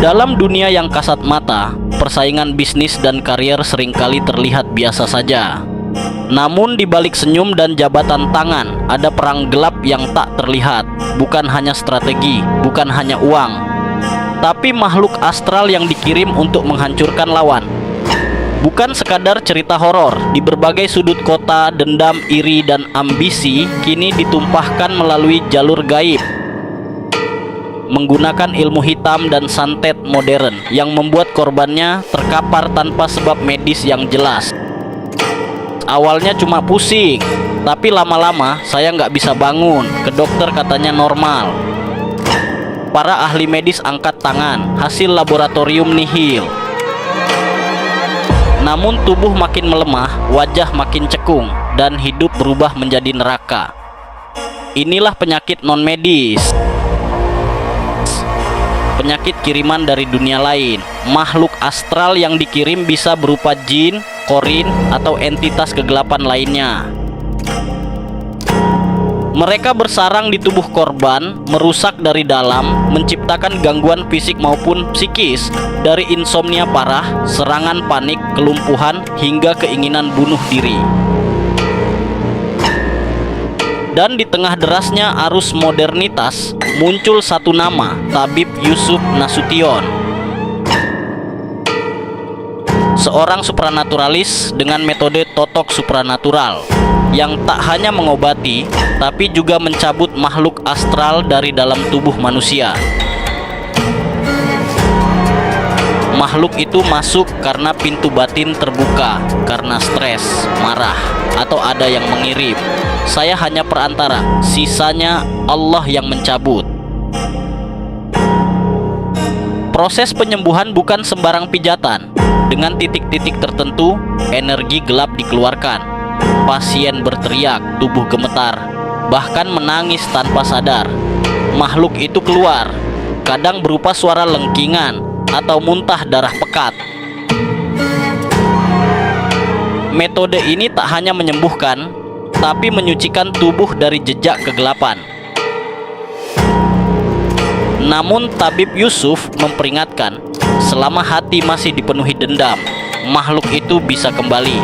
Dalam dunia yang kasat mata, persaingan bisnis dan karier seringkali terlihat biasa saja. Namun di balik senyum dan jabatan tangan, ada perang gelap yang tak terlihat. Bukan hanya strategi, bukan hanya uang, tapi makhluk astral yang dikirim untuk menghancurkan lawan. Bukan sekadar cerita horor, di berbagai sudut kota, dendam, iri, dan ambisi kini ditumpahkan melalui jalur gaib, menggunakan ilmu hitam dan santet modern yang membuat korbannya terkapar tanpa sebab medis yang jelas. Awalnya cuma pusing, tapi lama-lama saya nggak bisa bangun. Ke dokter katanya normal. Para ahli medis angkat tangan, hasil laboratorium nihil. Namun tubuh makin melemah, wajah makin cekung, dan hidup berubah menjadi neraka. Inilah penyakit non-medis, penyakit kiriman dari dunia lain. Makhluk astral yang dikirim bisa berupa jin, korin, atau entitas kegelapan lainnya. Mereka bersarang di tubuh korban, merusak dari dalam, menciptakan gangguan fisik maupun psikis, dari insomnia parah, serangan panik, kelumpuhan, hingga keinginan bunuh diri. Dan di tengah derasnya arus modernitas, muncul satu nama, Tabib Yusuf Nasution. Seorang supranaturalis dengan metode totok supranatural, yang tak hanya mengobati, tapi juga mencabut makhluk astral dari dalam tubuh manusia. Makhluk itu masuk karena pintu batin terbuka, karena stres, marah, atau ada yang mengirim. Saya hanya perantara, sisanya Allah yang mencabut. Proses penyembuhan bukan sembarang pijatan. Dengan titik-titik tertentu, energi gelap dikeluarkan. Pasien berteriak, tubuh gemetar, bahkan menangis tanpa sadar. Makhluk itu keluar, kadang berupa suara lengkingan atau muntah darah pekat. Metode ini tak hanya menyembuhkan, tapi menyucikan tubuh dari jejak kegelapan. Namun Tabib Yusuf memperingatkan, selama hati masih dipenuhi dendam, makhluk itu bisa kembali.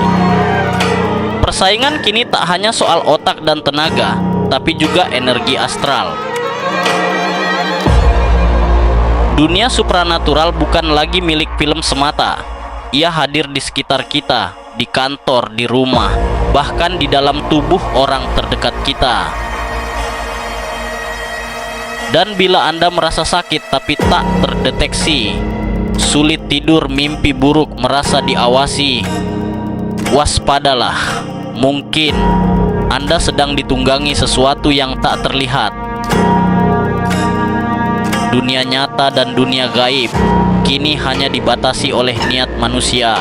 Persaingan kini tak hanya soal otak dan tenaga, tapi juga energi astral. Dunia supranatural bukan lagi milik film semata. Ia hadir di sekitar kita, di kantor, di rumah, bahkan di dalam tubuh orang terdekat kita. Dan bila Anda merasa sakit tapi tak terdeteksi, sulit tidur, mimpi buruk, merasa diawasi, waspadalah. Mungkin Anda sedang ditunggangi sesuatu yang tak terlihat. Dunia nyata dan dunia gaib kini hanya dibatasi oleh niat manusia.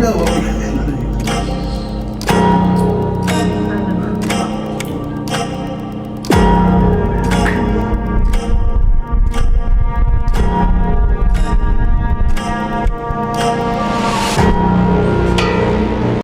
juga, Bob.